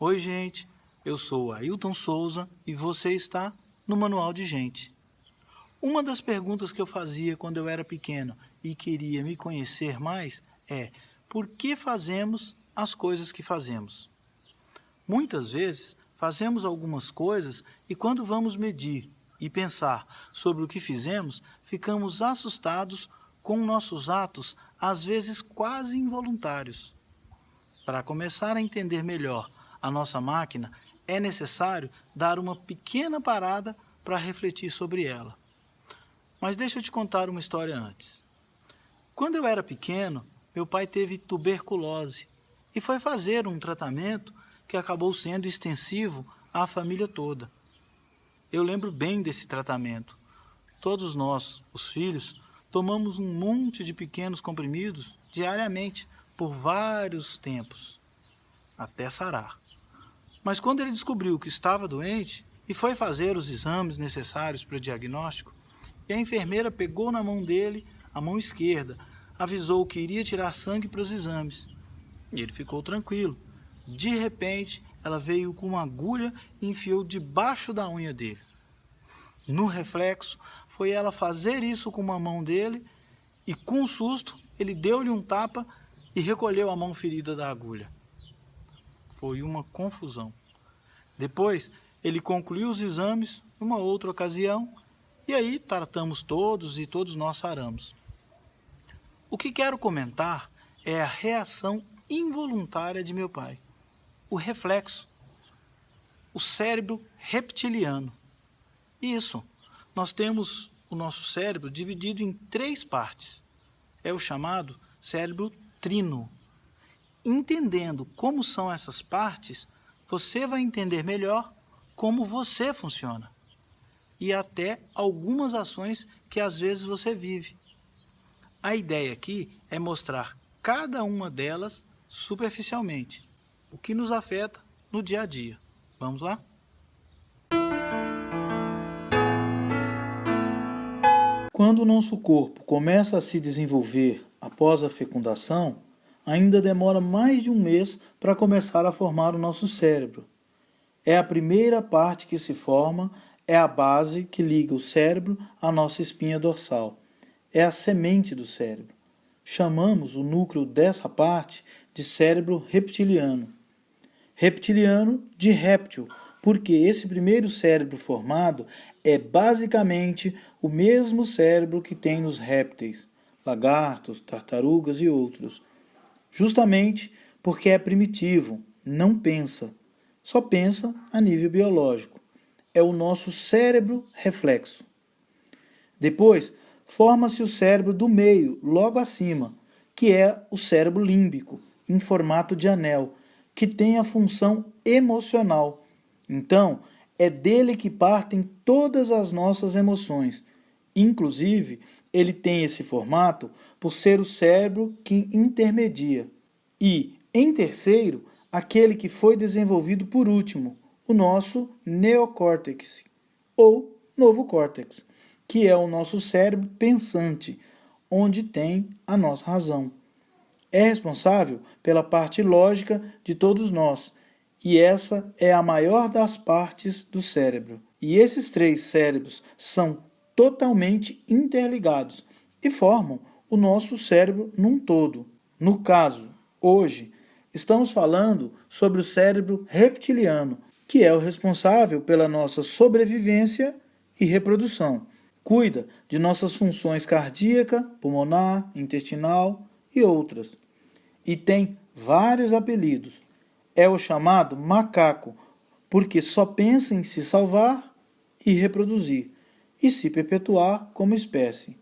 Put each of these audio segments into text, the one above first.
Oi, gente, eu sou Ailton Souza e você está no Manual de Gente. Uma das perguntas que eu fazia quando eu era pequeno e queria me conhecer mais é: por que fazemos as coisas que fazemos? Muitas vezes fazemos algumas coisas e quando vamos medir e pensar sobre o que fizemos, ficamos assustados com nossos atos, às vezes quase involuntários. Para começar a entender melhor a nossa máquina, é necessário dar uma pequena parada para refletir sobre ela. Mas deixa eu te contar uma história antes. Quando eu era pequeno, meu pai teve tuberculose e foi fazer um tratamento que acabou sendo extensivo à família toda. Eu lembro bem desse tratamento. Todos nós, os filhos, tomamos um monte de pequenos comprimidos diariamente por vários tempos, até sarar. Mas quando ele descobriu que estava doente e foi fazer os exames necessários para o diagnóstico, e a enfermeira pegou na mão dele, a mão esquerda, avisou que iria tirar sangue para os exames. E ele ficou tranquilo. De repente, ela veio com uma agulha e enfiou debaixo da unha dele. No reflexo, foi ela fazer isso com uma mão dele e, com um susto, ele deu-lhe um tapa e recolheu a mão ferida da agulha. Foi uma confusão. Depois, ele concluiu os exames numa outra ocasião e aí tratamos todos e todos nós saramos. O que quero comentar é a reação involuntária de meu pai, o reflexo, o cérebro reptiliano. Isso, nós temos o nosso cérebro dividido em 3 partes. É o chamado cérebro trino. Entendendo como são essas partes, você vai entender melhor como você funciona e até algumas ações que às vezes você vive. A ideia aqui é mostrar cada uma delas superficialmente, o que nos afeta no dia a dia. Vamos lá? Quando o nosso corpo começa a se desenvolver após a fecundação, ainda demora mais de um mês para começar a formar o nosso cérebro. É a primeira parte que se forma, é a base que liga o cérebro à nossa espinha dorsal. É a semente do cérebro. Chamamos o núcleo dessa parte de cérebro reptiliano. Reptiliano de réptil, porque esse primeiro cérebro formado é basicamente o mesmo cérebro que tem nos répteis, lagartos, tartarugas e outros. Justamente porque é primitivo, não pensa, só pensa a nível biológico. É o nosso cérebro reflexo. Depois, forma-se o cérebro do meio, logo acima, que é o cérebro límbico, em formato de anel, que tem a função emocional. Então, é dele que partem todas as nossas emoções. Inclusive, ele tem esse formato por ser o cérebro que intermedia. E, em terceiro, aquele que foi desenvolvido por último, o nosso neocórtex, ou novo córtex, que é o nosso cérebro pensante, onde tem a nossa razão. É responsável pela parte lógica de todos nós, e essa é a maior das partes do cérebro. E esses 3 cérebros são totalmente interligados e formam o nosso cérebro num todo. No caso, hoje, estamos falando sobre o cérebro reptiliano, que é o responsável pela nossa sobrevivência e reprodução. Cuida de nossas funções cardíaca, pulmonar, intestinal e outras. E tem vários apelidos. É o chamado macaco, porque só pensa em se salvar e reproduzir, e se perpetuar como espécie.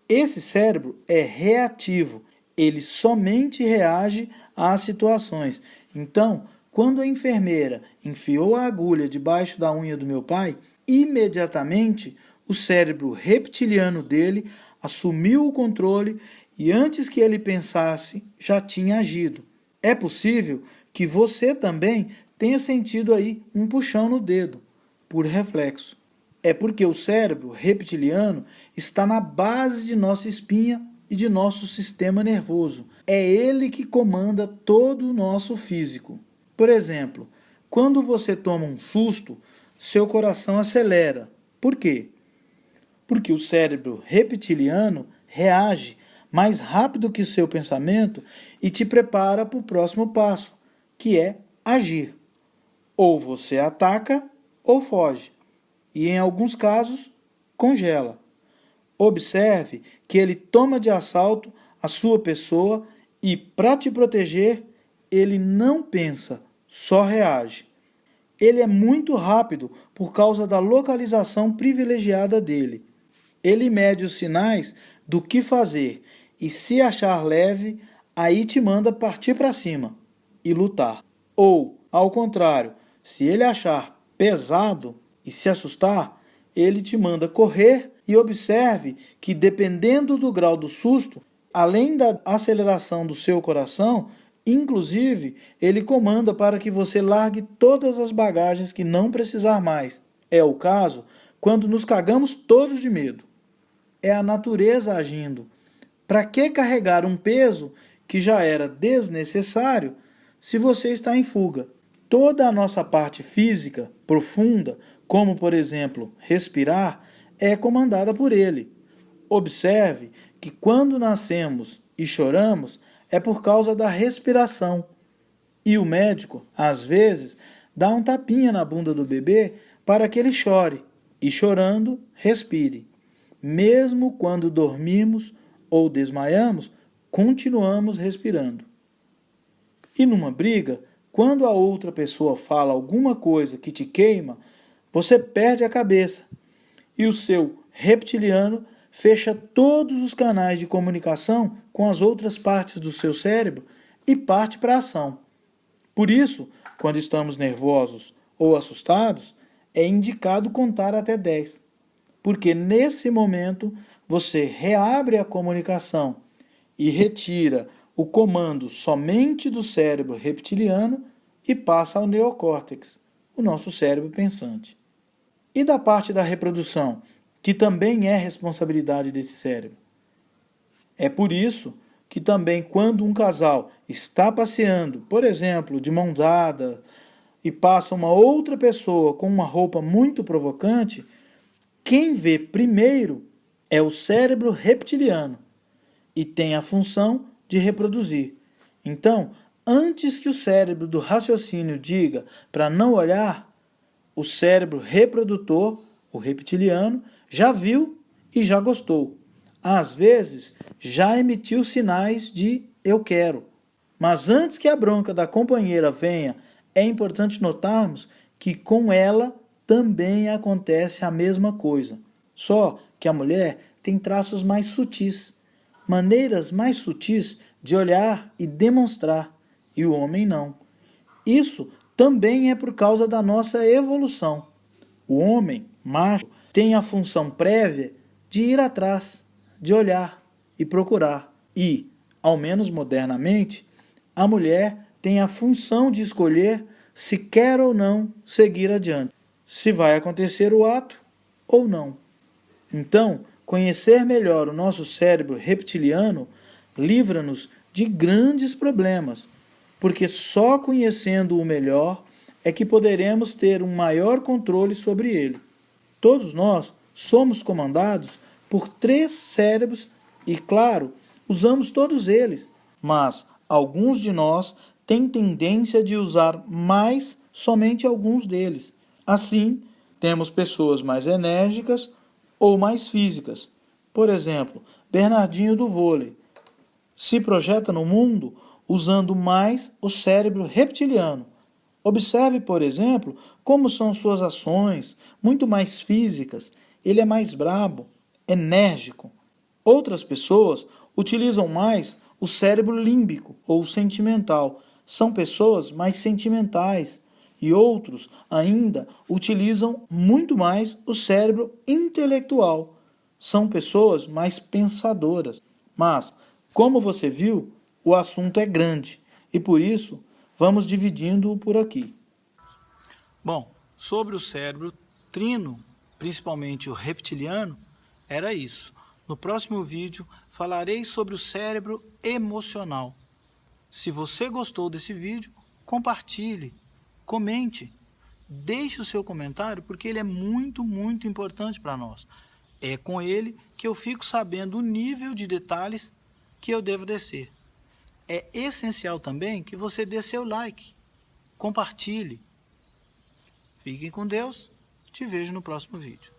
Esse cérebro é reativo, ele somente reage às situações. Então, quando a enfermeira enfiou a agulha debaixo da unha do meu pai, imediatamente o cérebro reptiliano dele assumiu o controle e antes que ele pensasse, já tinha agido. É possível que você também tenha sentido aí um puxão no dedo, por reflexo. É porque o cérebro reptiliano está na base de nossa espinha e de nosso sistema nervoso. É ele que comanda todo o nosso físico. Por exemplo, Quando você toma um susto, seu coração acelera. Por quê? Porque o cérebro reptiliano reage mais rápido que o seu pensamento e te prepara para o próximo passo, que é agir. Ou você ataca ou foge, e em alguns casos, congela. Observe que ele toma de assalto a sua pessoa e, para te proteger, ele não pensa, só reage. Ele é muito rápido por causa da localização privilegiada dele. Ele mede os sinais do que fazer e, se achar leve, aí te manda partir para cima e lutar. Ou, ao contrário, se ele achar pesado e se assustar, ele te manda correr. E observe que, dependendo do grau do susto, além da aceleração do seu coração, inclusive, ele comanda para que você largue todas as bagagens que não precisar mais. É o caso quando nos cagamos todos de medo. É a natureza agindo. Para que carregar um peso que já era desnecessário se você está em fuga? Toda a nossa parte física profunda, como por exemplo respirar, é comandada por ele. Observe que quando nascemos e choramos é por causa da respiração. E o médico, às vezes, dá um tapinha na bunda do bebê para que ele chore e, chorando, respire. Mesmo quando dormimos ou desmaiamos, continuamos respirando. E numa briga, quando a outra pessoa fala alguma coisa que te queima, você perde a cabeça. E o seu reptiliano fecha todos os canais de comunicação com as outras partes do seu cérebro e parte para a ação. Por isso, quando estamos nervosos ou assustados, é indicado contar até 10, porque nesse momento você reabre a comunicação e retira o comando somente do cérebro reptiliano e passa ao neocórtex, o nosso cérebro pensante. E da parte da reprodução, que também é responsabilidade desse cérebro. É por isso que também quando um casal está passeando, por exemplo, de mão dada, e passa uma outra pessoa com uma roupa muito provocante, quem vê primeiro é o cérebro reptiliano e tem a função de reproduzir. Então, antes que o cérebro do raciocínio diga para não olhar, o cérebro reprodutor, o reptiliano, já viu e já gostou. Às vezes, já emitiu sinais de eu quero. Mas antes que a bronca da companheira venha, é importante notarmos que com ela também acontece a mesma coisa. Só que a mulher tem traços mais sutis, maneiras mais sutis de olhar e demonstrar, e o homem não. Isso também é por causa da nossa evolução. O homem, macho, tem a função prévia de ir atrás, de olhar e procurar. E, ao menos modernamente, a mulher tem a função de escolher se quer ou não seguir adiante, se vai acontecer o ato ou não. Então, conhecer melhor o nosso cérebro reptiliano livra-nos de grandes problemas, porque só conhecendo-o melhor é que poderemos ter um maior controle sobre ele. Todos nós somos comandados por 3 cérebros e, claro, usamos todos eles, mas alguns de nós têm tendência de usar mais somente alguns deles. Assim, temos pessoas mais enérgicas ou mais físicas. Por exemplo, Bernardinho do vôlei se projeta no mundo usando mais o cérebro reptiliano. Observe, por exemplo, como são suas ações, muito mais físicas. Ele é mais brabo, enérgico. Outras pessoas utilizam mais o cérebro límbico ou sentimental. São pessoas mais sentimentais. E outros ainda utilizam muito mais o cérebro intelectual. São pessoas mais pensadoras. Mas, como você viu, o assunto é grande e por isso vamos dividindo-o por aqui. Bom, sobre o cérebro trino, principalmente o reptiliano, era isso. No próximo vídeo falarei sobre o cérebro emocional. Se você gostou desse vídeo, compartilhe, comente, deixe o seu comentário, porque ele é muito, muito importante para nós. É com ele que eu fico sabendo o nível de detalhes que eu devo descer. É essencial também que você dê seu like, compartilhe. Fiquem com Deus, te vejo no próximo vídeo.